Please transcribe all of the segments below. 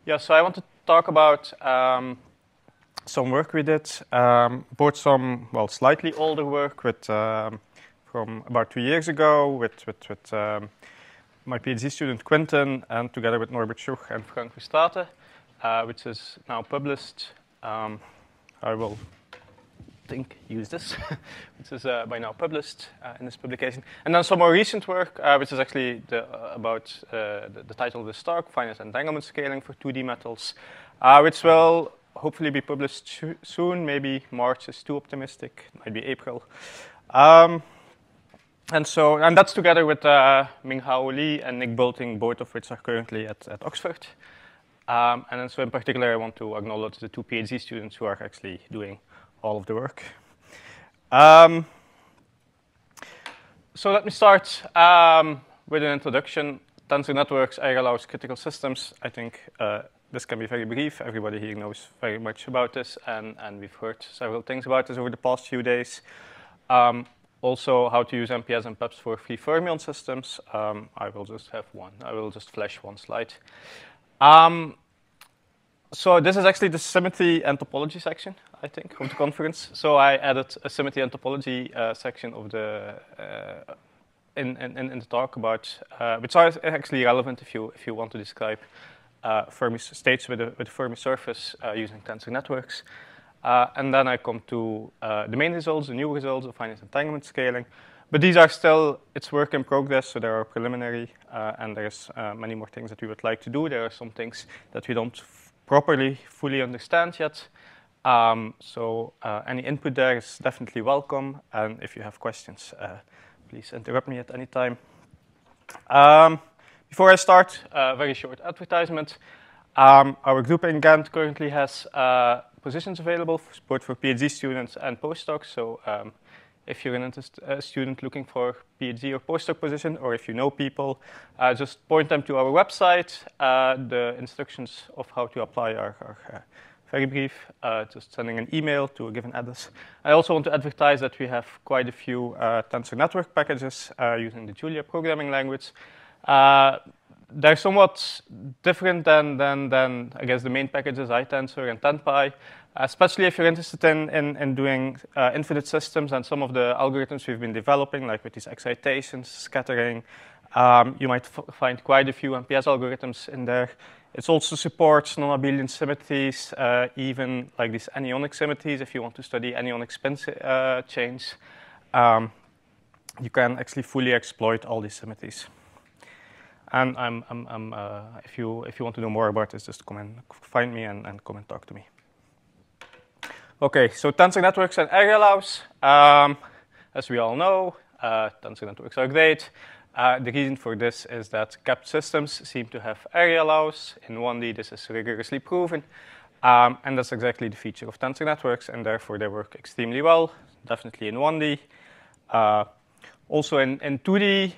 Yeah, so I want to talk about some work we did, both some, well, slightly older work with, from about 2 years ago with my PhD student Quinten, and together with Norbert Schuch and Frank Verstraete, which is now published. I will use this, which is by now published in this publication. And then some more recent work, which is actually about the title of this talk, Finite Entanglement Scaling for 2D metals, which will hopefully be published soon. Maybe March is too optimistic, might be April. And that's together with Minghao Li and Nick Bolting, both of which are currently at Oxford. And then so in particular, I want to acknowledge the 2 PhD students who are actually doing all of the work. So let me start with an introduction. Tensor Networks, allows critical systems. I think this can be very brief. Everybody here knows very much about this, and we've heard several things about this over the past few days. Also, how to use MPS and PEPS for free fermion systems. I will just have one. I will just flash one slide. So this is actually the symmetry and topology section, I think, of the conference. So I added a symmetry and topology section of the in the talk about which are actually relevant if you want to describe Fermi states with a Fermi surface using tensor networks. And then I come to the main results, the new results of finite entanglement scaling. But these are still, it's work in progress, so they are preliminary, and there's many more things that we would like to do. There are some things that we don't properly, fully understand yet. So any input there is definitely welcome. And if you have questions, please interrupt me at any time. Before I start, a very short advertisement. Our group in Ghent currently has positions available, both for PhD students and postdocs. So if you're a student looking for PhD or postdoc position, or if you know people, just point them to our website. The instructions of how to apply are very brief, just sending an email to a given address. I also want to advertise that we have quite a few tensor network packages using the Julia programming language. They're somewhat different than I guess, the main packages, iTensor and TenPy. Especially if you're interested in doing infinite systems and some of the algorithms we've been developing, like with these excitations, scattering, you might find quite a few MPS algorithms in there. It also supports non-abelian symmetries, even like these anionic symmetries. If you want to study anionic spin chains, you can actually fully exploit all these symmetries. And if you want to know more about this, just come and find me and come and talk to me. Okay, so tensor networks and area laws. As we all know, tensor networks are great. The reason for this is that capped systems seem to have area laws. In 1D, this is rigorously proven. And that's exactly the feature of tensor networks, and therefore they work extremely well, definitely in 1D. Also in 2D,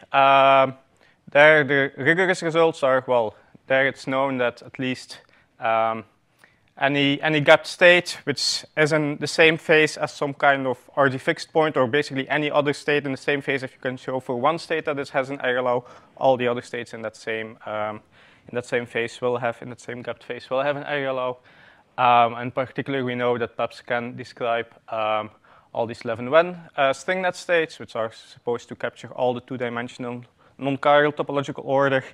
there the rigorous results are, well, there it's known that at least any gapped state which is in the same phase as some kind of RG fixed point, or basically any other state in the same phase, if you can show for one state that it has an area law, all the other states in that same phase will have, in that same gapped phase, will have an area law. And particularly, we know that PEPS can describe all these Levin-Wen string net states, which are supposed to capture all the two-dimensional non-chiral topological order.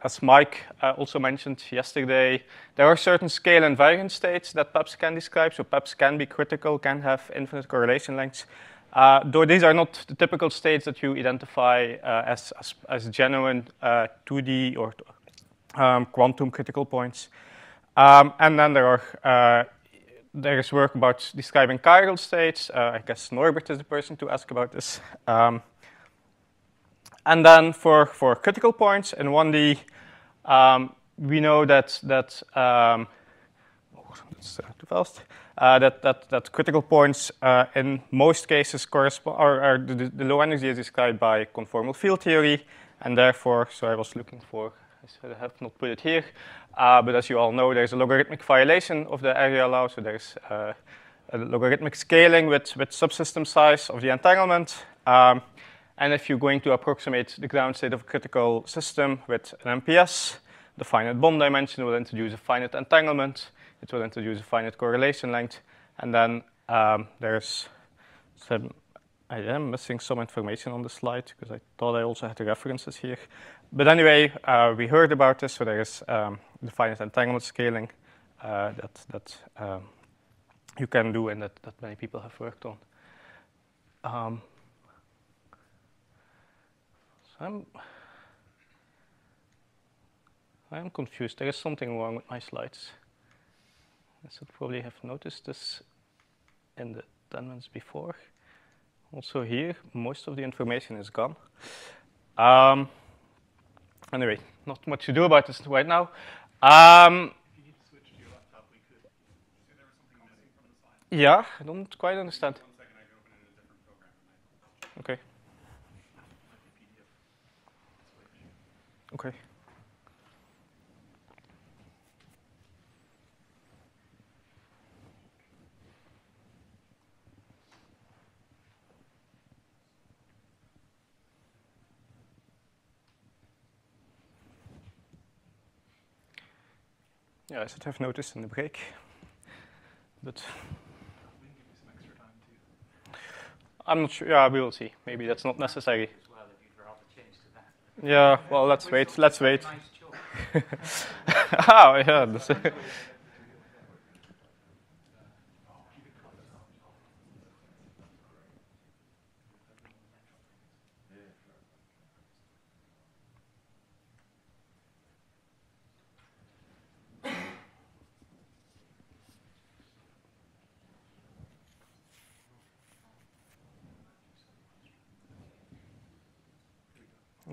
As Mike also mentioned yesterday, there are certain scale invariant states that PEPS can describe. So PEPS can be critical, can have infinite correlation lengths. Though these are not the typical states that you identify as genuine 2D or quantum critical points. And then there is work about describing chiral states. I guess Norbert is the person to ask about this. And then for critical points in 1D, we know that that's too fast. That critical points in most cases correspond, or the low energy is described by conformal field theory, and therefore, so I was looking for, I have not put it here, but as you all know, there's a logarithmic violation of the area law, so there's a logarithmic scaling with subsystem size of the entanglement. And if you're going to approximate the ground state of a critical system with an MPS, the finite bond dimension, will introduce a finite entanglement, it will introduce a finite correlation length, and then there's some, I am missing some information on the slide because I thought I also had the references here. But anyway, we heard about this, so there is the finite entanglement scaling that you can do and that many people have worked on. So I'm confused. There is something wrong with my slides. I should probably have noticed this in the 10 minutes before. Also here, most of the information is gone. Anyway, not much to do about this right now. If you need to switch to your laptop, we could. Say there was something missing from the slide. Yeah, I don't quite understand. 1 second, I can open it in a different program. Okay. Might be PDF. Switch. Okay. Yeah, I should have noticed in the break, but We can give you some extra time too. I'm not sure. Yeah, we will see. Maybe that's not necessary. As well, if you forgot to change to that. Yeah, well, let's wait. Let's wait. Nice joke. Oh, yeah. That's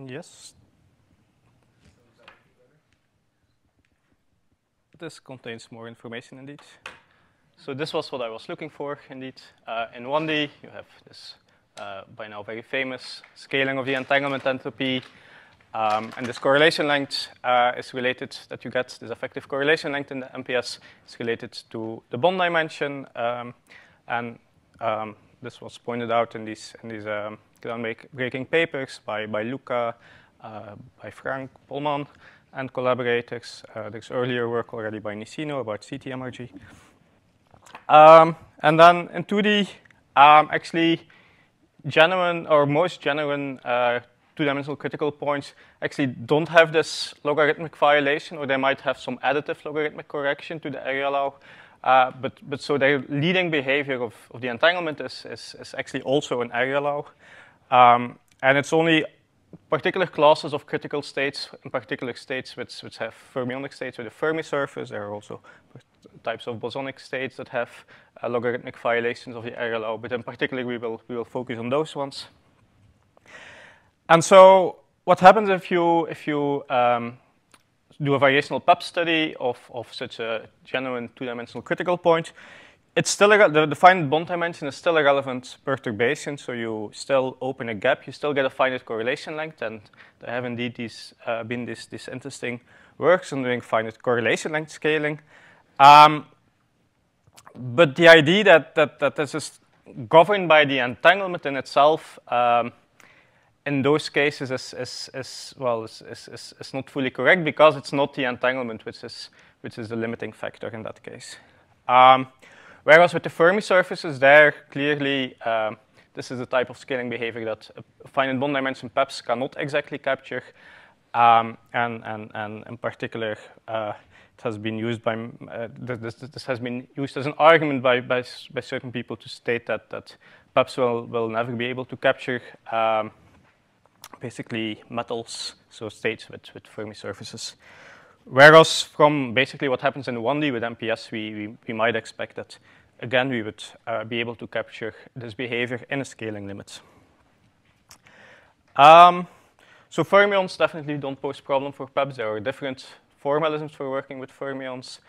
yes. This contains more information indeed. So this was what I was looking for indeed. In 1D, you have this by now very famous scaling of the entanglement entropy. And this correlation length is related, that you get this effective correlation length in the MPS is related to the bond dimension. And this was pointed out in these groundbreaking papers by Luca, by Frank Polman and collaborators. There's earlier work already by Nicino about CTMRG. And then in 2D, actually genuine or most genuine two-dimensional critical points actually don't have this logarithmic violation, or they might have some additive logarithmic correction to the area law. But so their leading behavior of the entanglement is actually also an area law. And it's only particular classes of critical states, in particular states which have fermionic states with a Fermi surface. There are also types of bosonic states that have logarithmic violations of the area law, but in particular we will focus on those ones. And so what happens if you do a variational PEP study of such a genuine two-dimensional critical point? It's still the finite bond dimension is still a relevant perturbation, so you still open a gap, you still get a finite correlation length, and there have indeed been these interesting works on doing finite correlation length scaling. But the idea that this is governed by the entanglement in itself, in those cases is not fully correct, because it's not the entanglement which is the limiting factor in that case. Whereas with the Fermi surfaces, there clearly this is the type of scaling behavior that a finite bond dimension PEPs cannot exactly capture, and in particular, it has been used by this has been used as an argument by certain people to state that PEPs will never be able to capture basically metals, so states with Fermi surfaces. Whereas from basically what happens in 1D with MPS, we might expect that, again, we would be able to capture this behavior in a scaling limit. So fermions definitely don't pose problem for PEPs. There are different formalisms for working with fermions.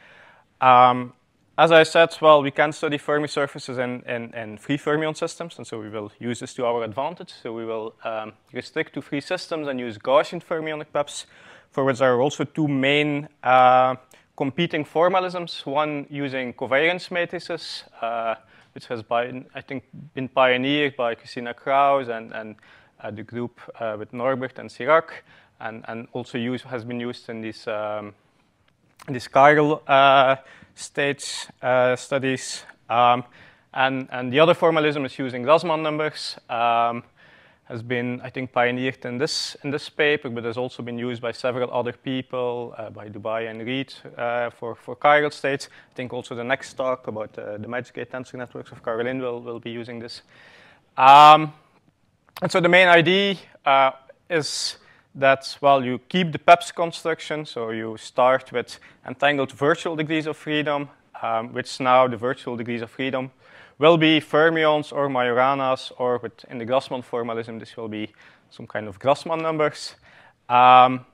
As I said, well, we can study Fermi surfaces in free fermion systems, and so we will use this to our advantage. So we will restrict to free systems and use Gaussian fermionic PEPs, for which there are also two main competing formalisms. One using covariance matrices, which has I think been pioneered by Christina Kraus and the group with Norbert and Sirac. and also has been used in these chiral states studies. And the other formalism is using Grassmann numbers. Has been, I think, pioneered in this paper, but has also been used by several other people, by Dubai and Reed for chiral states. I think also the next talk about the magic-gate tensor networks of Caroline will be using this. And so the main idea is that, well, you keep the PEPS construction, so you start with entangled virtual degrees of freedom, which now the virtual degrees of freedom will be fermions or Majoranas, or in the Grassmann formalism, this will be some kind of Grassmann numbers. And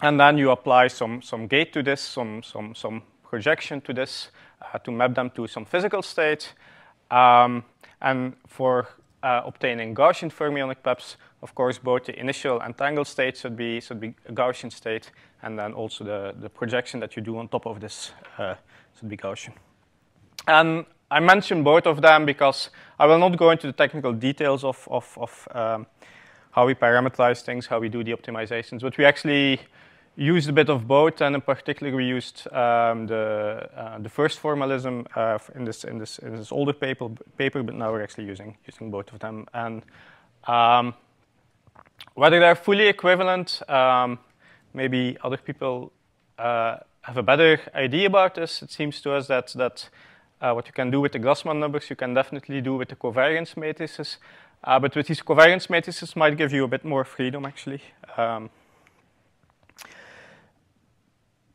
then you apply some gate to this, some projection to this, to map them to some physical state. And for obtaining Gaussian fermionic PEPs, of course, both the initial entangled state should be a Gaussian state, and then also the projection that you do on top of this should be Gaussian. And I mention both of them because I will not go into the technical details of how we parameterize things, how we do the optimizations, but we actually used a bit of both, and in particular we used the first formalism in this older paper, but now we're actually using both of them. And whether they're fully equivalent, maybe other people have a better idea about this. It seems to us that what you can do with the Grassmann numbers, you can definitely do with the covariance matrices. But with these covariance matrices might give you a bit more freedom, actually.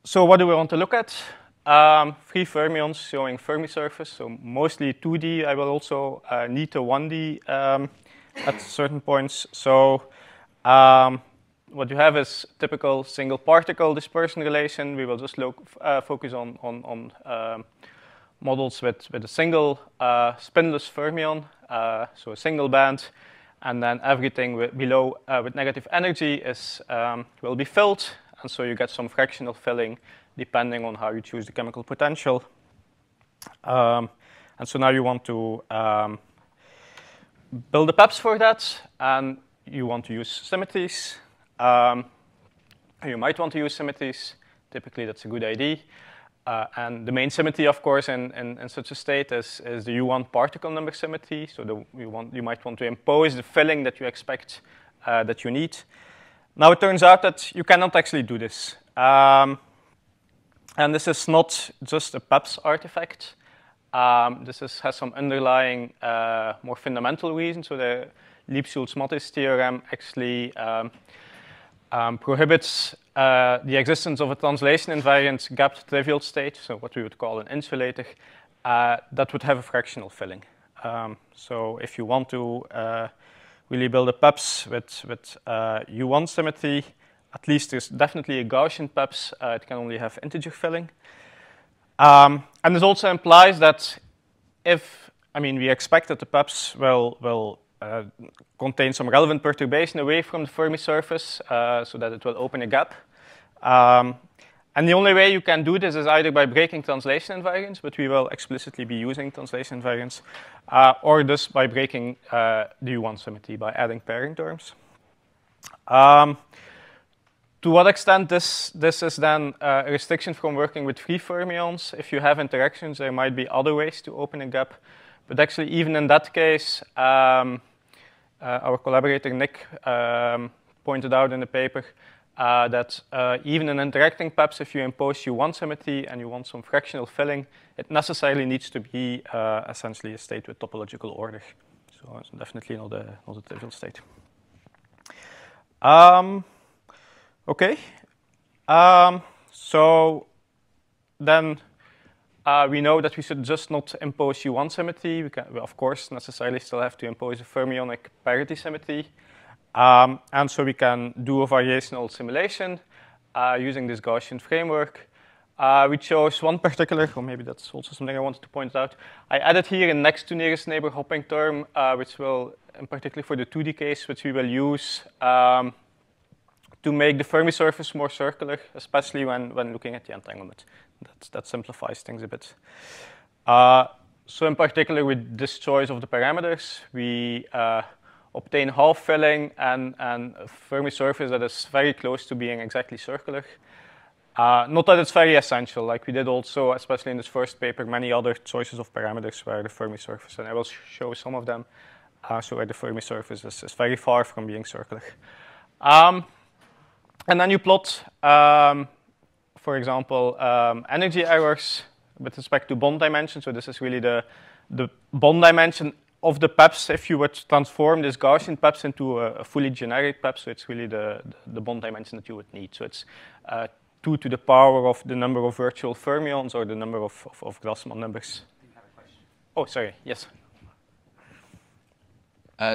So what do we want to look at? Free fermions showing Fermi surface, so mostly 2D. I will also need a 1D at certain points. So what you have is typical single particle dispersion relation. We will just focus on models with a single spinless fermion, so a single band, and then everything below with negative energy will be filled, and so you get some fractional filling depending on how you choose the chemical potential. And so now you want to build the PEPs for that, and you want to use symmetries. You might want to use symmetries. Typically, that's a good idea. And the main symmetry, of course, in such a state is the U1 particle number symmetry. So you might want to impose the filling that you expect that you need. Now it turns out that you cannot actually do this. And this is not just a PEPS artifact. This has some underlying more fundamental reason. So the Lieb-Schulz-Matthijs theorem actually prohibits the existence of a translation invariant gapped trivial state, so what we would call an insulator, that would have a fractional filling. So if you want to really build a PEPS with U1 symmetry, at least there's definitely a Gaussian PEPS. It can only have integer filling. And this also implies that we expect that the PEPS will contain some relevant perturbation away from the Fermi surface so that it will open a gap. And the only way you can do this is either by breaking translation invariance, but we will explicitly be using translation invariance, or just by breaking the U1 symmetry by adding pairing terms. To what extent this is then a restriction from working with free fermions? If you have interactions, there might be other ways to open a gap. But actually, even in that case, our collaborator Nick pointed out in the paper that even in interacting PEPs, if you impose U1 symmetry and you want some fractional filling, it necessarily needs to be essentially a state with topological order. So it's definitely not a trivial state. Okay. So then we know that we should just not impose U1 symmetry. We of course, necessarily still have to impose a fermionic parity symmetry. And so we can do a variational simulation using this Gaussian framework. We chose one particular, or maybe that's also something I wanted to point out. I added here a next to nearest neighbor hopping term, which will, in particular for the 2D case, which we will use to make the Fermi surface more circular, especially when looking at the entanglement. That simplifies things a bit. So in particular, with this choice of the parameters, we obtain half filling and a Fermi surface that is very close to being exactly circular. Not that it's very essential, like we did also, especially in this first paper, many other choices of parameters where the Fermi surface, and I will show some of them, so where the Fermi surface is very far from being circular. And then you plot, for example, energy errors with respect to bond dimension. So this is really the bond dimension of the PEPs if you would transform this Gaussian PEPs into a fully generic PEP. So it's really the bond dimension that you would need. So it's 2 to the power of the number of virtual fermions or the number of Grassmann numbers. You have a question. Oh, sorry. Yes.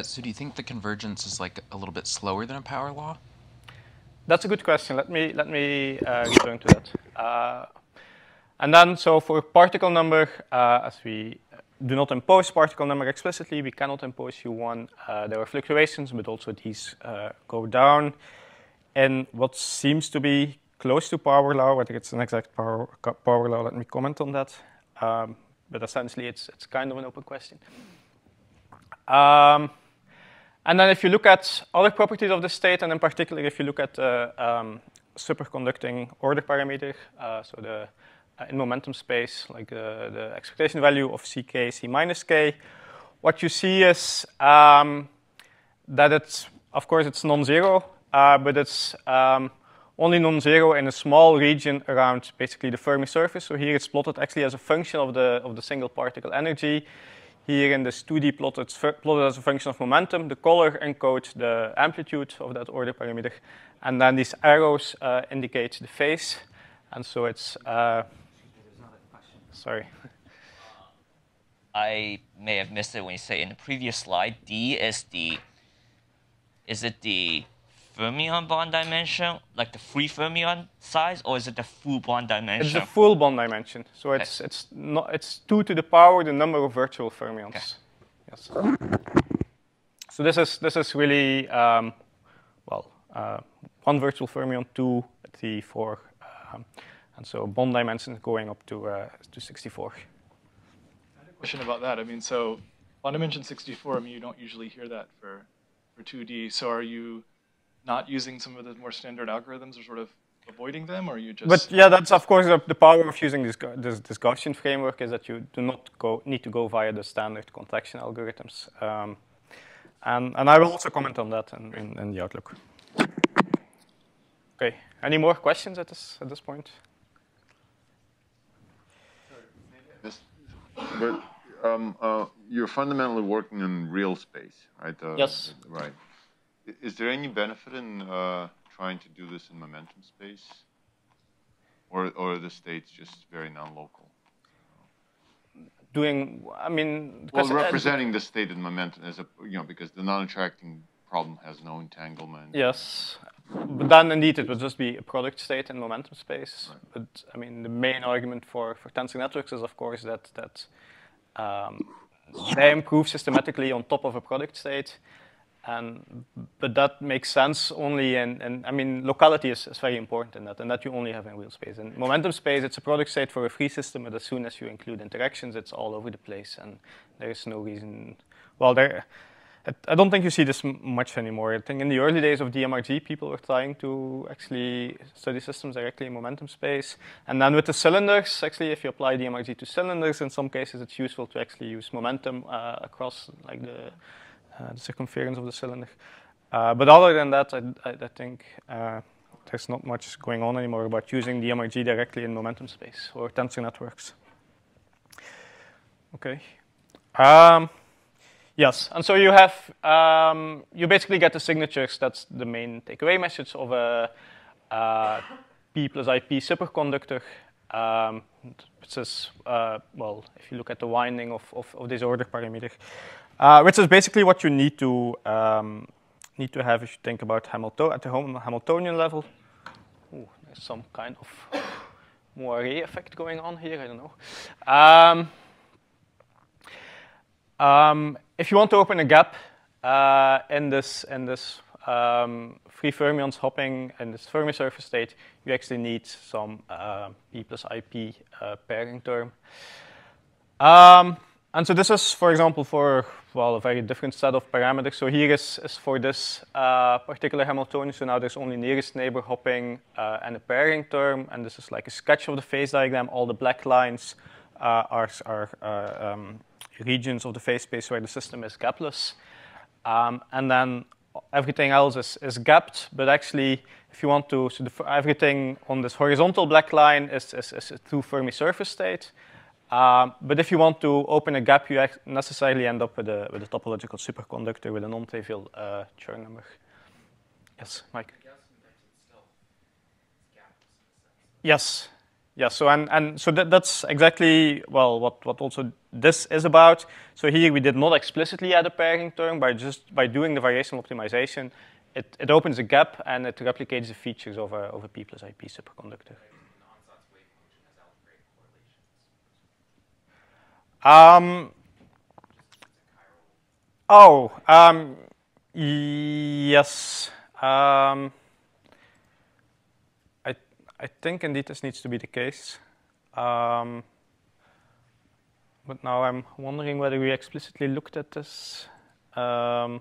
So do you think the convergence is like a little bit slower than a power law? That's a good question. Let me return to that. And then, so for particle number, as we do not impose particle number explicitly, we cannot impose U1. There are fluctuations, but also these go down in what seems to be close to power law. Whether it's an exact power law, let me comment on that. But essentially, it's kind of an open question. And then if you look at other properties of the state, and in particular if you look at the superconducting order parameter, so the in momentum space, like the expectation value of Ck, C minus k, what you see is that it's, of course, it's non-zero, but it's only non-zero in a small region around basically the Fermi surface. So here it's plotted actually as a function of the single particle energy. Here in this 2D plot, it's plotted as a function of momentum. The color encodes the amplitude of that order parameter. And then these arrows indicate the phase. And so it's... sorry. I may have missed it when you say in the previous slide, D is it the fermion bond dimension, like the free fermion size, or is it the full bond dimension? It's the full bond dimension. So it's 2 to the power the number of virtual fermions. Okay. Yes. So this is really one virtual fermion, 2, 3, 4, and so bond dimensions going up to 64. I had a question about that. I mean, so bond dimension 64. I mean, you don't usually hear that for 2D. So are you not using some of the more standard algorithms, or sort of avoiding them, or are you just? But yeah, that's of course the power of using this Gaussian framework is that you do not need to go via the standard contraction algorithms, and I will also comment on that in the outlook. Okay, any more questions at this point? But you're fundamentally working in real space, right? Yes. Right. Is there any benefit in trying to do this in momentum space, or are the states just very non-local? Well, representing the state in momentum as because the non-attracting problem has no entanglement. Yes, but then indeed it would just be a product state in momentum space. Right. But I mean, the main argument for tensor networks is, of course, that they improve systematically on top of a product state. But that makes sense only locality is very important in that, and that you only have in real space. In momentum space, it's a product state for a free system, but as soon as you include interactions, it's all over the place, and there is no reason. Well, I don't think you see this much anymore. I think in the early days of DMRG, people were trying to actually study systems directly in momentum space. And then with the cylinders, actually, if you apply DMRG to cylinders, in some cases, it's useful to actually use momentum across like the circumference of the cylinder. But other than that, I think there's not much going on anymore about using DMRG directly in momentum space or tensor networks. Okay. Yes, and so you have, you basically get the signatures. That's the main takeaway message of a P plus IP superconductor. Which is, if you look at the winding of this order parameter, which is basically what you need to have if you think about at the Hamiltonian level. Ooh, there's some kind of moiré effect going on here. I don't know. If you want to open a gap in this free fermions hopping in this Fermi surface state, you actually need some P plus IP pairing term. And And so this is, for example, for, well, a very different set of parameters. So here is for this particular Hamiltonian. So now there's only nearest neighbor hopping and a pairing term. And this is like a sketch of the phase diagram. All the black lines are regions of the phase space where the system is gapless. And then everything else is gapped. But actually, if you want to, so everything on this horizontal black line is a true Fermi surface state. But if you want to open a gap, you necessarily end up with a topological superconductor with a non-trivial Chern number. Yes, Mike? Yes. Yeah, so so that's exactly, well, what also this is about. So here we did not explicitly add a pairing term, by doing the variational optimization, it opens a gap and it replicates the features of a P plus IP superconductor. Yes. I think indeed this needs to be the case. But now I'm wondering whether we explicitly looked at this. I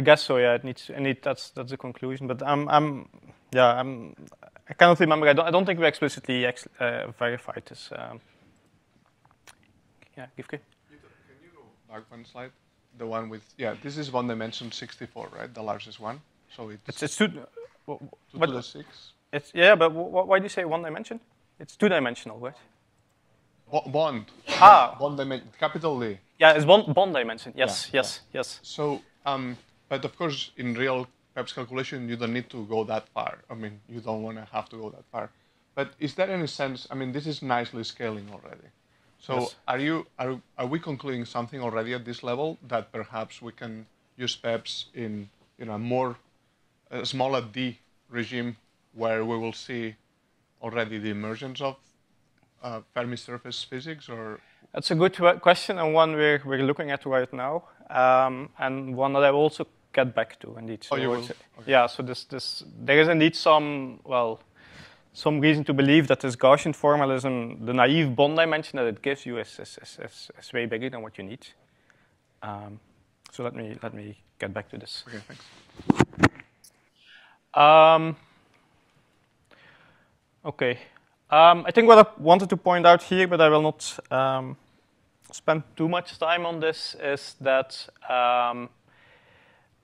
guess so. Yeah, it needs. That's the conclusion. But I cannot remember. I don't think we explicitly verified this. Yeah, Gifke? Can you go back one slide? The one with, this is one dimension 64, right? The largest one. So it's 2 to the 6. It's, yeah, but why do you say one dimension? It's 2-dimensional, right? Bond. Bond dimension, capital D. Yeah, it's bond dimension. Yes, yes. So, but of course, in real PEPS calculation, you don't need to go that far. I mean, you don't want to have to go that far. But is there any sense? I mean, this is nicely scaling already. So yes. Are we concluding something already at this level that perhaps we can use PEPS in a smaller D regime where we will see already the emergence of Fermi surface physics? Or that's a good question, and one we're looking at right now, and one that I will also get back to indeed. So you will? Okay. Yeah. So there is indeed some reason to believe that this Gaussian formalism, the naive bond dimension that it gives you, is way bigger than what you need. So let me get back to this. Okay, thanks. Okay. I think what I wanted to point out here, but I will not spend too much time on this, is that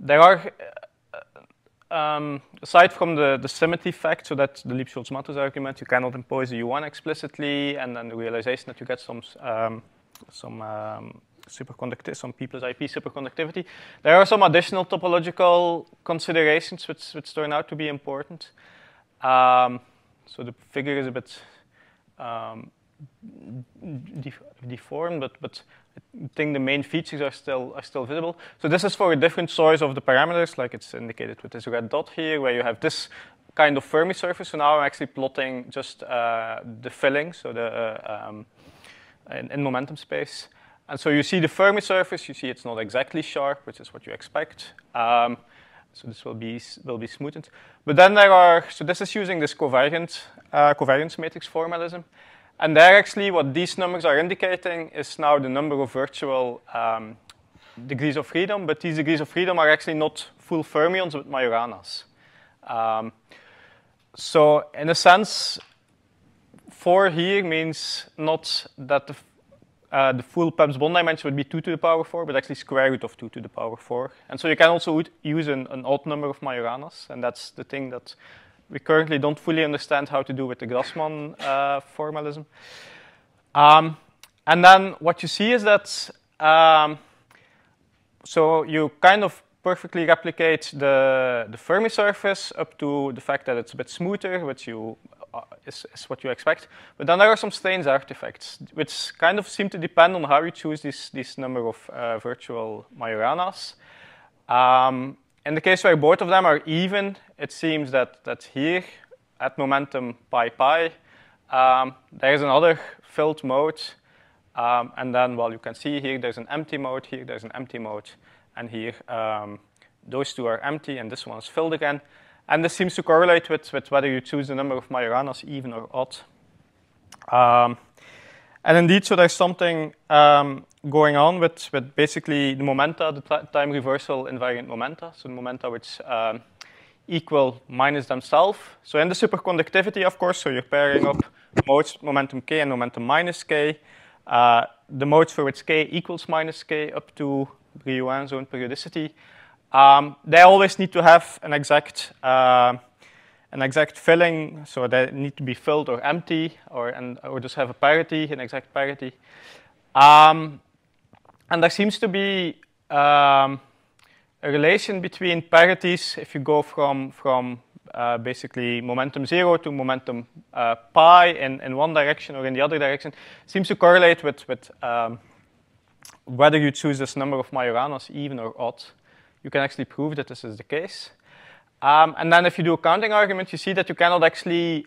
there are. Aside from the symmetry fact, so that the Lieb-Schultz-Mattos argument, you cannot impose a U1 explicitly, and then the realization that you get some P plus IP superconductivity. There are some additional topological considerations which turn out to be important. So the figure is a bit deformed, but I think the main features are still visible. So this is for a different choice of the parameters, like it's indicated with this red dot here, where you have this kind of Fermi surface. So now I'm actually plotting just the filling, so the in momentum space. And so you see the Fermi surface. You see it's not exactly sharp, which is what you expect. So this will be smoothened. But then there are, so this is using this covariance matrix formalism. And there actually what these numbers are indicating is now the number of virtual degrees of freedom, but these degrees of freedom are actually not full fermions, but Majoranas. So in a sense, 4 here means not that the full PEPS bond dimension would be 2 to the power 4, but actually square root of 2 to the power 4. And so you can also use an odd number of Majoranas, and that's the thing that we currently don't fully understand how to do with the Grassmann formalism. And then what you see is that, so you kind of perfectly replicate the Fermi surface up to the fact that it's a bit smoother, which is what you expect. But then there are some strange artifacts, which kind of seem to depend on how you choose this number of virtual Majoranas. In the case where both of them are even, it seems that here, at momentum pi, there is another filled mode. And then, well, you can see here there's an empty mode, here there's an empty mode, and here those two are empty, and this one is filled again. And this seems to correlate with whether you choose the number of Majoranas even or odd. And indeed, so there's something going on with basically the momenta, the time reversal invariant momenta, so the momenta which equal minus themselves. So in the superconductivity, of course, so you're pairing up modes momentum k and momentum minus k. The modes for which k equals minus k up to Brillouin zone periodicity, they always need to have an exact filling, so they need to be filled or empty, or just have a parity, an exact parity. And there seems to be a relation between parities if you go from basically momentum 0 to momentum pi in one direction or in the other direction. Seems to correlate with whether you choose this number of Majoranas, even or odd. You can actually prove that this is the case. And then if you do a counting argument, you see that you cannot actually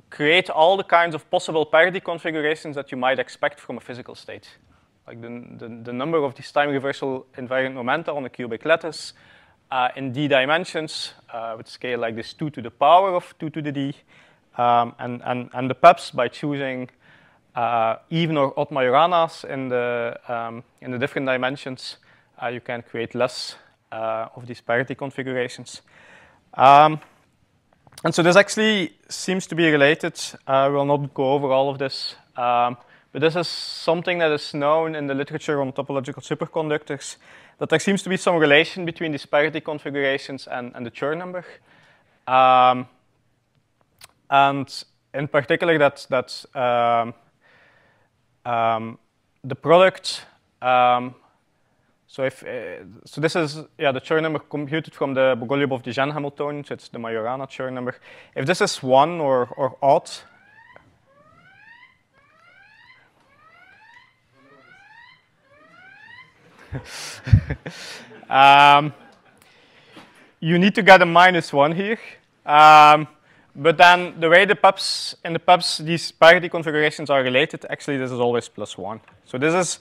create all the kinds of possible parity configurations that you might expect from a physical state. Like the number of these time reversal invariant momenta on a cubic lattice in d dimensions with scale like this 2 to the power of 2 to the d. And the PEPs, by choosing even or odd Majoranas in the different dimensions, you can create less of these parity configurations. And so this actually seems to be related. We'll not go over all of this. But this is something that is known in the literature on topological superconductors, that there seems to be some relation between these parity configurations and the Chern number. And in particular, that's the product. So this is the Chern number computed from the Bogoliubov-Dijan Hamiltonian, so it's the Majorana Chern number. If this is 1 or odd, you need to get a -1 here. But then the way the PEPs, in the PEPs, these parity configurations are related, actually this is always +1. So this is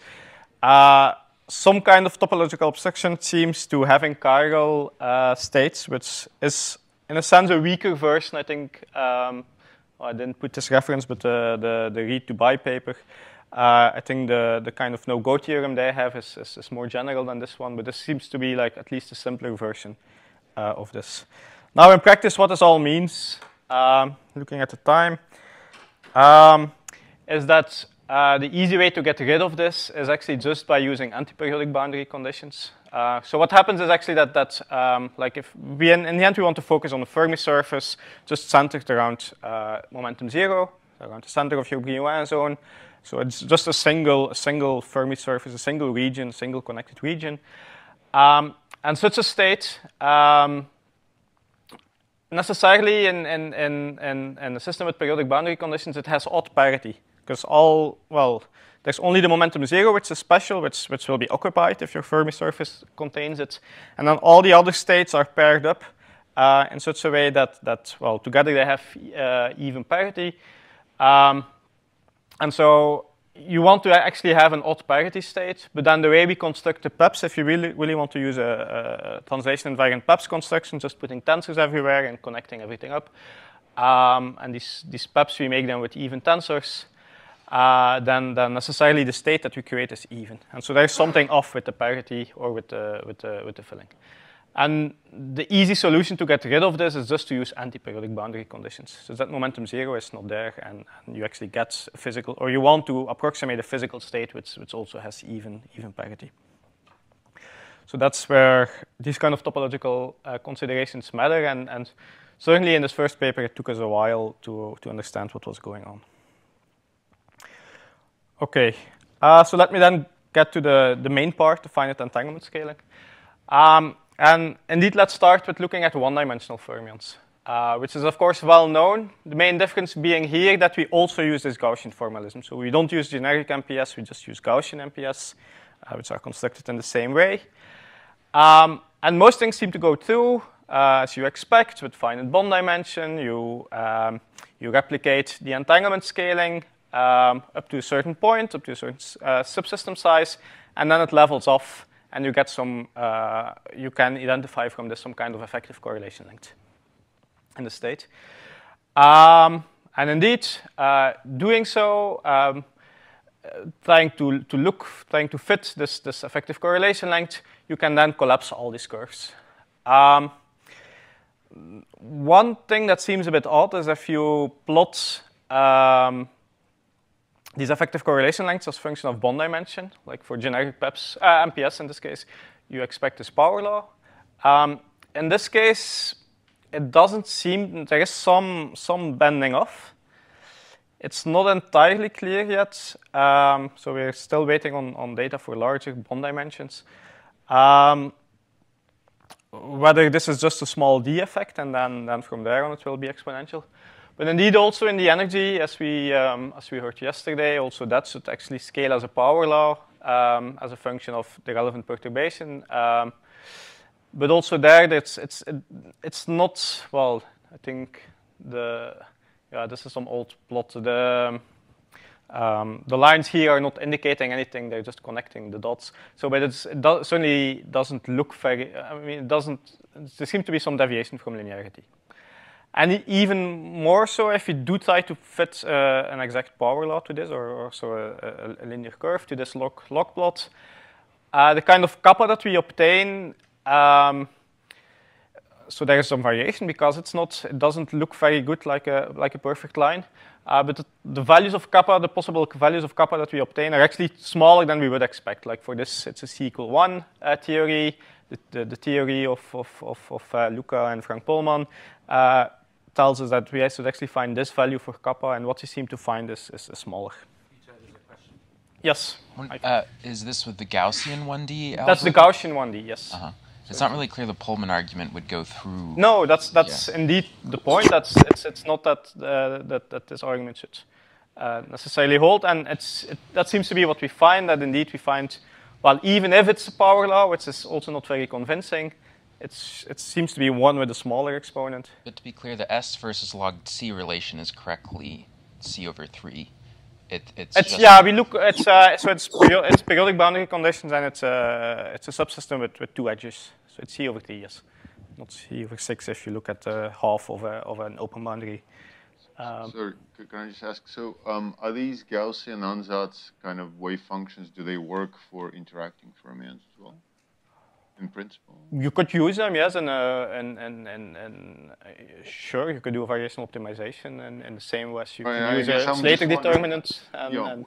some kind of topological abstraction, it seems, to having chiral states, which is, in a sense, a weaker version, I think. I didn't put this reference, but the Reed Dubai paper. I think the kind of no-go theorem they have is more general than this one, but this seems to be like at least a simpler version of this. Now, in practice, what this all means, looking at the time, is that the easy way to get rid of this is actually just by using antiperiodic boundary conditions. So what happens is actually that like if we in the end we want to focus on the Fermi surface just centered around momentum 0, around the center of your Brillouin zone. So it's just a single Fermi surface, a single region, a single connected region. And such a state necessarily in a system with periodic boundary conditions, it has odd parity. Because there's only the momentum 0, which is special, which will be occupied if your Fermi surface contains it. And then all the other states are paired up in such a way that together they have even parity. And so you want to actually have an odd parity state, but then the way we construct the PEPs, if you really want to use a translation invariant PEPs construction, just putting tensors everywhere and connecting everything up, and these PEPs, we make them with even tensors, then necessarily the state that we create is even. And so there's something off with the parity or with the filling. And the easy solution to get rid of this is just to use antiperiodic boundary conditions. So that momentum 0 is not there, and you actually get a physical, or you want to approximate a physical state which also has even parity. So that's where these kind of topological considerations matter, and certainly in this first paper it took us a while to understand what was going on. Okay, so let me then get to the main part, the finite entanglement scaling. And indeed, let's start with looking at one-dimensional fermions, which is, of course, well known. The main difference being here that we also use this Gaussian formalism. So we don't use generic MPS, we just use Gaussian MPS, which are constructed in the same way. And most things seem to go through, as you expect, with finite bond dimension. You replicate the entanglement scaling up to a certain point, up to a certain subsystem size, and then it levels off. and you get some. You can identify from this some kind of effective correlation length in the state. And indeed, doing so, trying to fit this effective correlation length, you can then collapse all these curves. One thing that seems a bit odd is if you plot these effective correlation lengths as function of bond dimension, like for generic PEPs, MPS in this case, you expect this power law. In this case, it doesn't seem, there is some bending off. It's not entirely clear yet, so we're still waiting on data for larger bond dimensions. Whether this is just a small d effect, and then from there on it will be exponential. But indeed, also in the energy, as we heard yesterday, also that should actually scale as a power law as a function of the relevant perturbation. But also there, it's not, well, I think this is some old plot. The lines here are not indicating anything; they're just connecting the dots. So, but it certainly doesn't look very. I mean, there seems to be some deviation from linearity, and even more so if you do try to fit an exact power law to this, or so a linear curve to this log plot. The kind of kappa that we obtain. So there is some variation because it doesn't look very good like a perfect line. But the values of kappa, the possible values of kappa that we obtain are actually smaller than we would expect. Like for this, it's a C=1 theory. The theory of Luca and Frank Polman tells us that we should actually find this value for kappa, and what we seem to find is smaller. Yes. Is this with the Gaussian 1D algorithm? That's the Gaussian 1D, yes. Uh-huh. It's not really clear the Pullman argument would go through. No, that's indeed the point. It's not that this argument should necessarily hold, and that seems to be what we find. That indeed we find, well, even if it's a power law, which is also not very convincing, it seems to be one with a smaller exponent. But to be clear, the S versus log C relation is correctly C/3. We look. It's periodic boundary conditions, and it's a subsystem with two edges. So it's C/3, yes, not C/6 if you look at half of an open boundary. Sorry, can I just ask? So, are these Gaussian ansatz kind of wave functions? Do they work for interacting fermions as well? In principle, you could use them, yes, and sure, you could do a variation optimization in the same way as you can use a Slater determinant.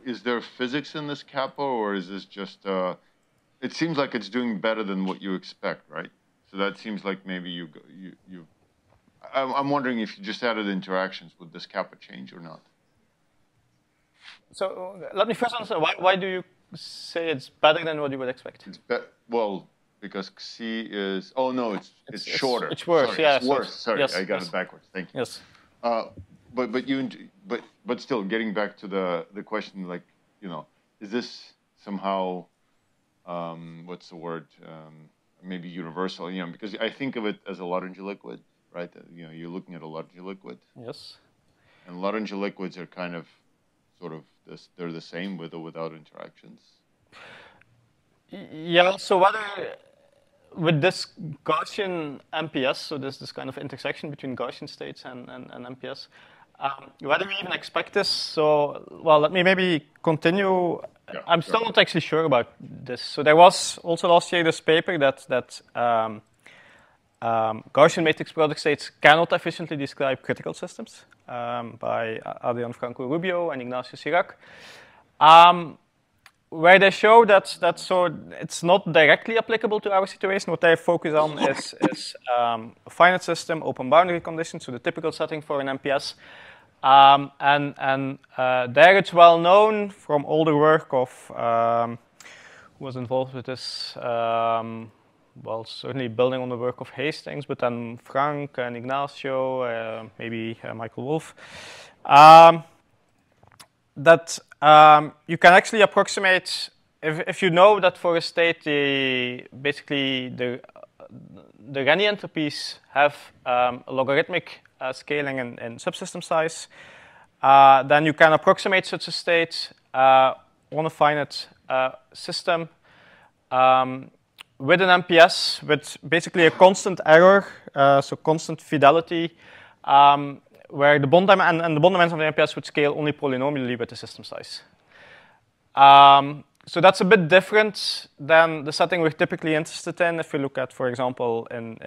Is there physics in this kappa, or is this just? It seems like it's doing better than what you expect, right? So that seems like maybe you. I'm wondering if you just added interactions, would this kappa change or not? So let me first answer. Why do you say it's better than what you would expect? Well. Because C is it's shorter. It's worse. Sorry, yeah, it's worse. Sorry, yes, I got it backwards. Thank you. Yes. But still, getting back to the question, like, is this somehow what's the word? Maybe universal. Because I think of it as a Lagrange liquid, right? You're looking at a Lagrange liquid. Yes. And Lagrange liquids are kind of, sort of, they're the same with or without interactions. Yeah. So whether with this Gaussian MPS, so this kind of intersection between Gaussian states and MPS, whether we even expect this. So, well, let me maybe continue. Yeah, I'm still not actually sure about this. So there was also last year this paper that Gaussian matrix product states cannot efficiently describe critical systems by Adrian Franco Rubio and Ignacio Sirac. Where they show that so it's not directly applicable to our situation. What they focus on is a finite system, open boundary conditions, so the typical setting for an MPS. There it's well known from all the work of who was involved with this. Well, certainly building on the work of Hastings, but then Frank and Ignacio, maybe Michael Wolff. That you can actually approximate, if you know that for a state basically the Renyi entropies have a logarithmic scaling in subsystem size, then you can approximate such a state on a finite system with an MPS with basically a constant error, so constant fidelity, where the bond dimension and the bond dimension of the MPS would scale only polynomially with the system size. So that's a bit different than the setting we're typically interested in. If you look at, for example, in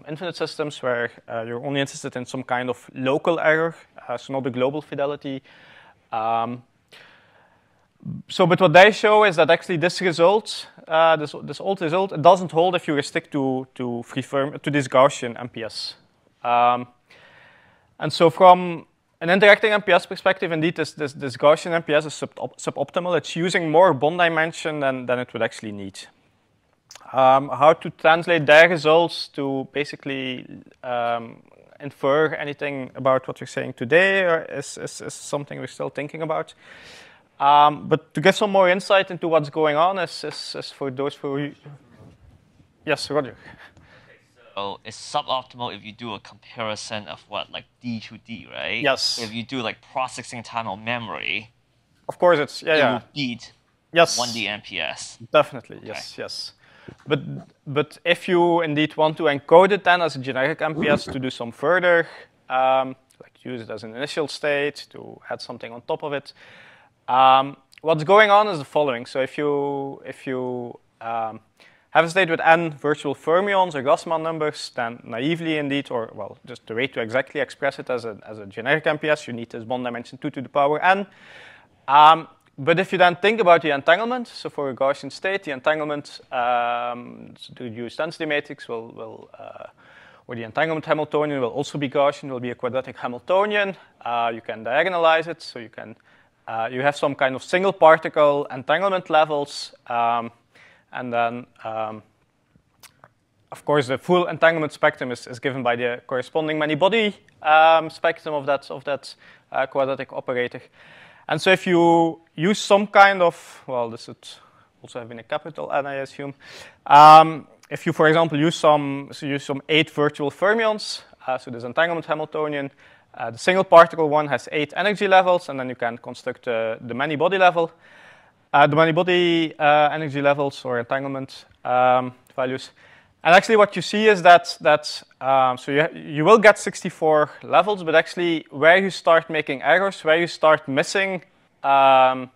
infinite systems, where you're only interested in some kind of local error, so not the global fidelity. So, but what they show is that actually this result, this old result, it doesn't hold if you restrict to this Gaussian MPS. And so from an interacting MPS perspective, indeed, this Gaussian MPS is suboptimal. It's using more bond dimension than it would actually need. How to translate their results to basically infer anything about what we're saying today is something we're still thinking about. But to give some more insight into what's going on is for those who... Yes, Roger. So it's suboptimal if you do a comparison of what, like D to D, right? Yes. If you do like processing time on memory, of course it's, it will beat yes. 1D MPS. Definitely, okay. yes. But if you indeed want to encode it then as a generic MPS to do some further, like use it as an initial state, to add something on top of it, what's going on is the following. So if you have a state with n virtual fermions or Grassmann numbers, then naively indeed, or well, just the way to exactly express it as a generic MPS, you need this bond dimension 2 to the power n. But if you then think about the entanglement, so for a Gaussian state, the entanglement to use density matrix or the entanglement Hamiltonian will also be Gaussian, will be a quadratic Hamiltonian. You can diagonalize it, so you can you have some kind of single particle entanglement levels. And then, of course, the full entanglement spectrum is given by the corresponding many-body spectrum of that quadratic operator. And so if you use some kind of, well, this would also have been a capital N, I assume. If you, for example, use some 8 virtual fermions, so this entanglement Hamiltonian, the single particle one has 8 energy levels, and then you can construct the many-body level. The many-body energy levels or entanglement values. And actually what you see is that so you will get 64 levels, but actually where you start making errors, where you start missing, well,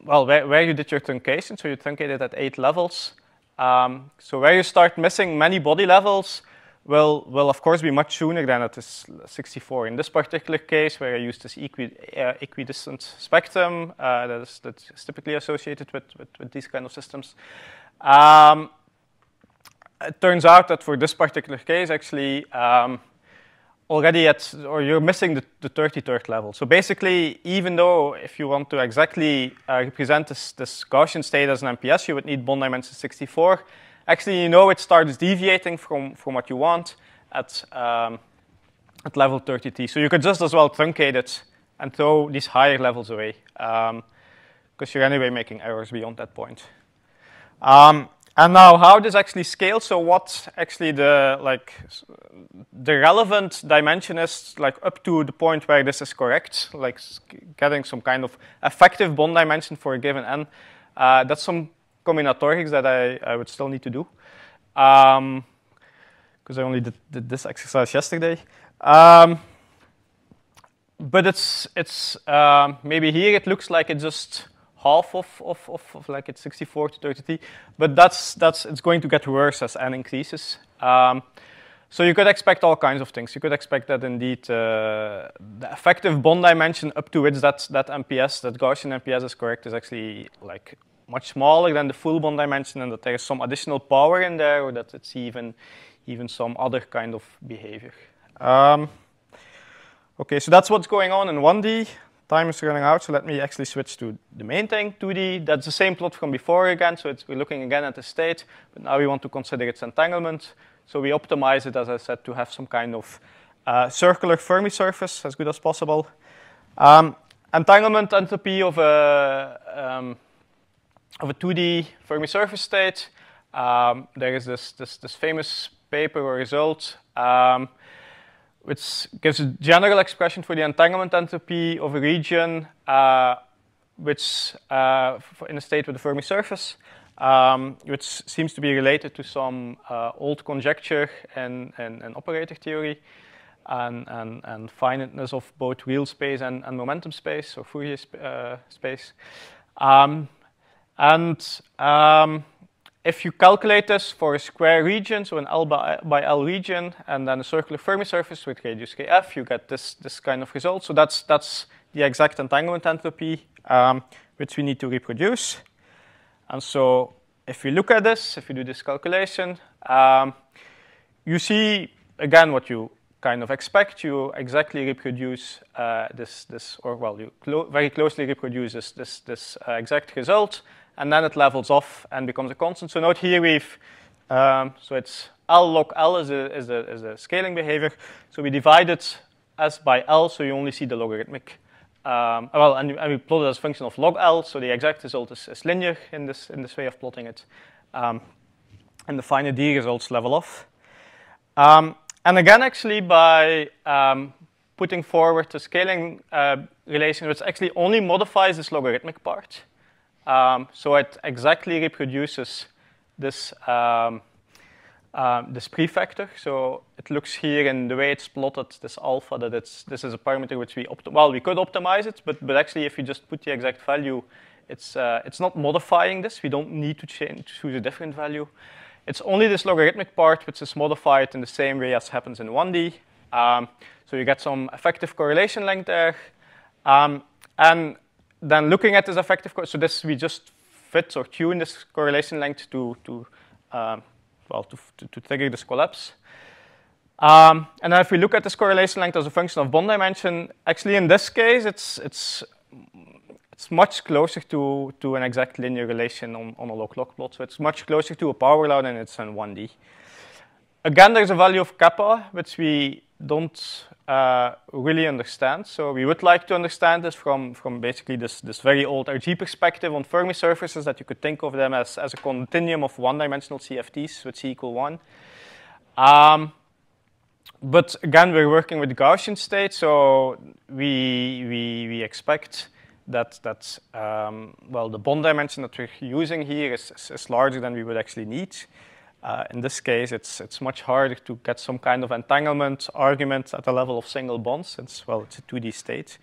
where you did your truncation, so you truncated at 8 levels. So where you start missing many-body levels will of course be much sooner than at this 64. In this particular case, where I use this equidistant spectrum that's typically associated with these kind of systems, it turns out that for this particular case, actually, already you're missing the 33rd level. So basically, even though if you want to exactly represent this Gaussian state as an MPS, you would need bond dimension 64. Actually, you know it starts deviating from what you want at level 30T. So you could just as well truncate it and throw these higher levels away, because you're anyway making errors beyond that point. And now, how this actually scales? So what actually the relevant dimension is, like up to the point where this is correct, like getting some kind of effective bond dimension for a given n. That's some combinatorics that I would still need to do, because I only did this exercise yesterday. But it's maybe here it looks like it's just half of like it's 64 to 30T, but it's going to get worse as n increases. So you could expect all kinds of things. You could expect that indeed the effective bond dimension up to which that MPS, that Gaussian MPS is correct, is actually like much smaller than the full bond dimension, and that there is some additional power in there, or that it's even some other kind of behavior. Okay, so that's what's going on in 1D. Time is running out, so let me actually switch to the main thing, 2D. That's the same plot from before again, so we're looking again at the state, but now we want to consider its entanglement. So we optimize it, as I said, to have some kind of circular Fermi surface as good as possible. Entanglement entropy of a 2D Fermi surface state. There is this famous paper or result which gives a general expression for the entanglement entropy of a region which in a state with a Fermi surface. which seems to be related to some old conjecture and operator theory, and finiteness of both real space and momentum space, or Fourier space. If you calculate this for a square region, so an L by L region, and then a circular Fermi surface with radius kf, you get this kind of result. So that's the exact entanglement entropy, which we need to reproduce. And so if we look at this, if you do this calculation, you see, again, what you kind of expect. You exactly reproduce you very closely reproduce this exact result, and then it levels off and becomes a constant. So note here we've, so it's L log L is a scaling behavior. So we divide it S by L, so you only see the logarithmic. And we plot it as a function of log L, so the exact result is linear in this way of plotting it. And the finite D results level off. And again, actually, by putting forward the scaling relation, which actually only modifies this logarithmic part. So it exactly reproduces this this prefactor. So it looks here in the way it's plotted, this alpha, that this is a parameter which we we could optimize it, but actually if you just put the exact value, it's not modifying this. We don't need to choose a different value. It's only this logarithmic part which is modified in the same way as happens in 1D. So you get some effective correlation length there. And then looking at this effective, so this we just fit or tune this correlation length to trigger this collapse. And then if we look at this correlation length as a function of bond dimension, actually in this case it's much closer to an exact linear relation on a log-log plot. So it's much closer to a power law than it's in 1D. Again, there's a value of kappa which we don't really understand. So we would like to understand this from basically this very old RG perspective on Fermi surfaces, that you could think of them as a continuum of one-dimensional CFTs with C equal 1. But again, we're working with Gaussian state, so we expect that the bond dimension that we're using here is larger than we would actually need. In this case, it's much harder to get some kind of entanglement argument at the level of single bonds, since, well, it's a 2D state.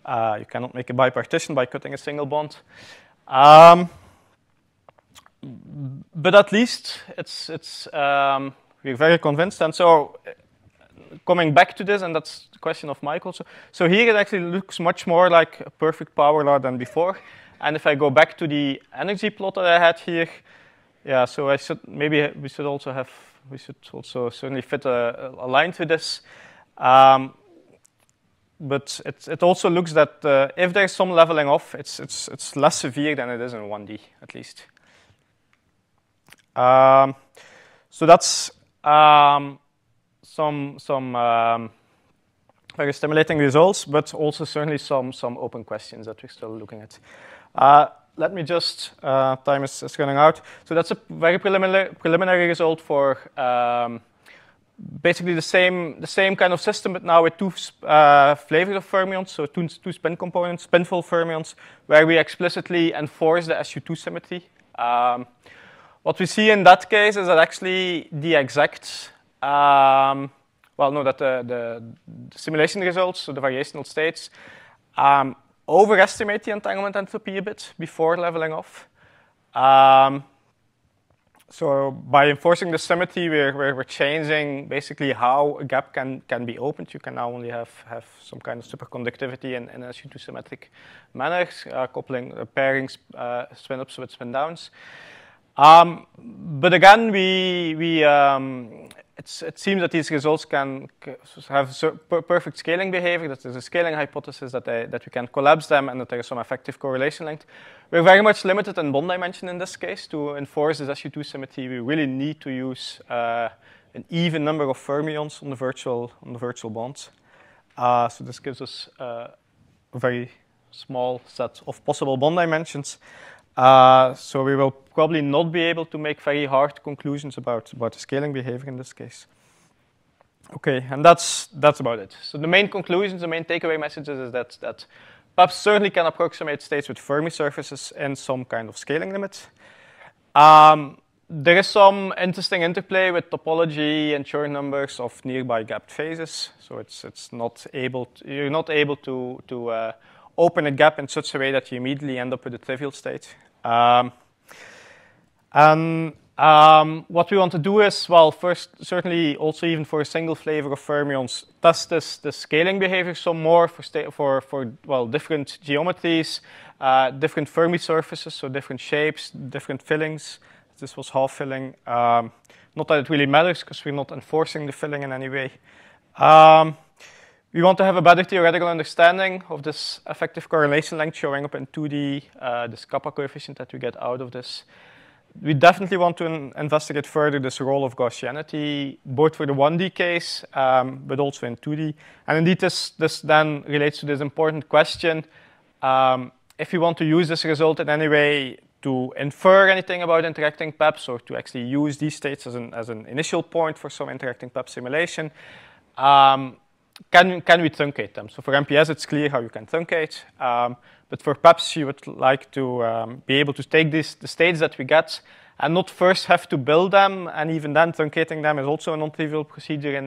You cannot make a bipartition by cutting a single bond. But at least we're very convinced. And so coming back to this, and that's the question of Michael. So here it actually looks much more like a perfect power law than before. And if I go back to the energy plot that I had here, yeah, so we should also certainly fit a line to this. But it also looks that if there's some leveling off, it's less severe than it is in 1D, at least. So that's some very stimulating results, but also certainly some open questions that we're still looking at. Let me just, time is running out. So that's a very preliminary result for basically the same kind of system, but now with two flavors of fermions, so two spin components, spinful fermions, where we explicitly enforce the SU2 symmetry. What we see in that case is that actually the exact, that the simulation results, so the variational states, overestimate the entanglement entropy a bit before leveling off. So by enforcing the symmetry, we're changing basically how a gap can be opened. You can now only have some kind of superconductivity in a SU2 symmetric manner, coupling, pairing spin ups with spin downs. But again, it seems that these results can have perfect scaling behavior, that there's a scaling hypothesis that we can collapse them and that there is some effective correlation length. We're very much limited in bond dimension in this case. To enforce this SU2 symmetry, we really need to use an even number of fermions on the virtual bonds. So this gives us a very small set of possible bond dimensions. So we will probably not be able to make very hard conclusions about the scaling behavior in this case. Okay, and that's about it. So the main conclusions, the main takeaway messages is that PAPS certainly can approximate states with Fermi surfaces in some kind of scaling limit. There is some interesting interplay with topology and Chern numbers of nearby gapped phases. So it's not able to, you're not able to open a gap in such a way that you immediately end up with a trivial state. What we want to do is, well, first, certainly also even for a single flavor of fermions, test the scaling behavior some more for different geometries, different Fermi surfaces, so different shapes, different fillings. This was half filling. Not that it really matters because we're not enforcing the filling in any way. We want to have a better theoretical understanding of this effective correlation length showing up in 2D, this kappa coefficient that we get out of this. We definitely want to investigate further this role of Gaussianity, both for the 1D case, but also in 2D. And indeed, this then relates to this important question. If we want to use this result in any way to infer anything about interacting PEPs, or to actually use these states as an initial point for some interacting PEP simulation, can we truncate them? So for MPS, it's clear how you can truncate. But for PEPs, you would like to be able to take the states that we get and not first have to build them, and even then truncating them is also a non-trivial procedure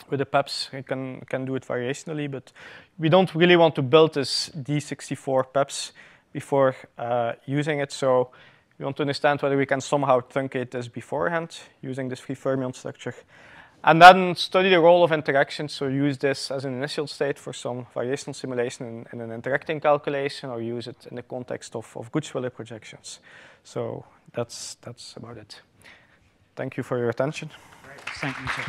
with the PEPs. You can do it variationally, but we don't really want to build this D64 PEPs before using it. So we want to understand whether we can somehow truncate this beforehand using this free fermion structure. And then study the role of interactions, so use this as an initial state for some variational simulation in an interacting calculation, or use it in the context of Gutzwiller projections. So that's about it. Thank you for your attention. Great. Thank you, sir.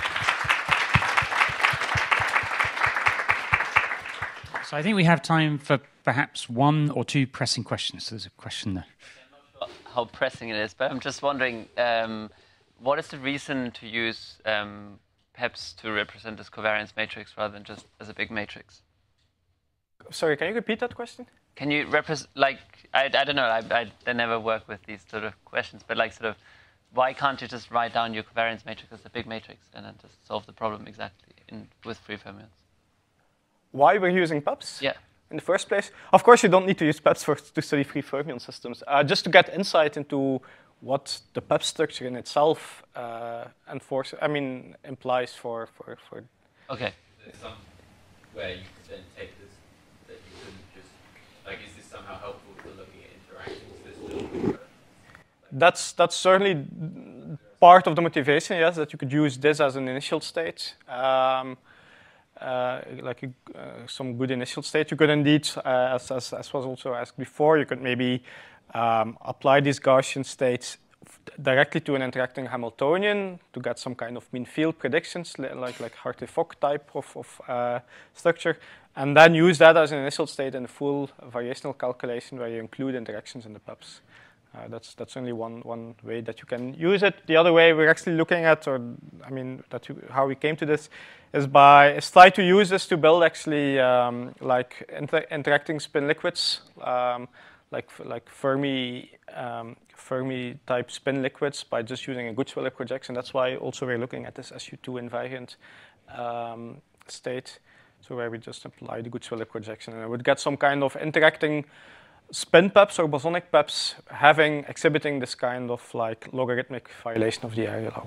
So I think we have time for perhaps one or two pressing questions. So there's a question there. I'm not sure how pressing it is, but I'm just wondering, what is the reason to use PEPs to represent this covariance matrix rather than just as a big matrix? Sorry, can you repeat that question? Can you represent, like, I don't know, I never work with these sort of questions, but like sort of, why can't you just write down your covariance matrix as a big matrix and then just solve the problem exactly with free fermions? Why we're using PEPs? Yeah. In the first place? Of course, you don't need to use PEPs to study free fermion systems. Just to get insight into what the PEP structure in itself implies for. Okay. There's some where you could then take this, that you couldn't just, like, is this somehow helpful for looking at interacting systems? That's certainly part of the motivation, yes, that you could use this as an initial state. Some good initial state. You could indeed, as was also asked before, you could maybe apply these Gaussian states directly to an interacting Hamiltonian to get some kind of mean field predictions, like Hartree-Fock type of structure, and then use that as an initial state in a full variational calculation where you include interactions in the PEPs. That's only one way that you can use it. The other way we're actually looking at, how we came to this, is try to use this to build actually interacting spin liquids, like Fermi type spin liquids by just using a Gutzwiller projection. That's why also we're looking at this SU2 invariant state, so where we just apply the Gutzwiller projection, and I would get some kind of interacting spin PEPs or bosonic PEPs exhibiting this kind of like logarithmic violation of the area law.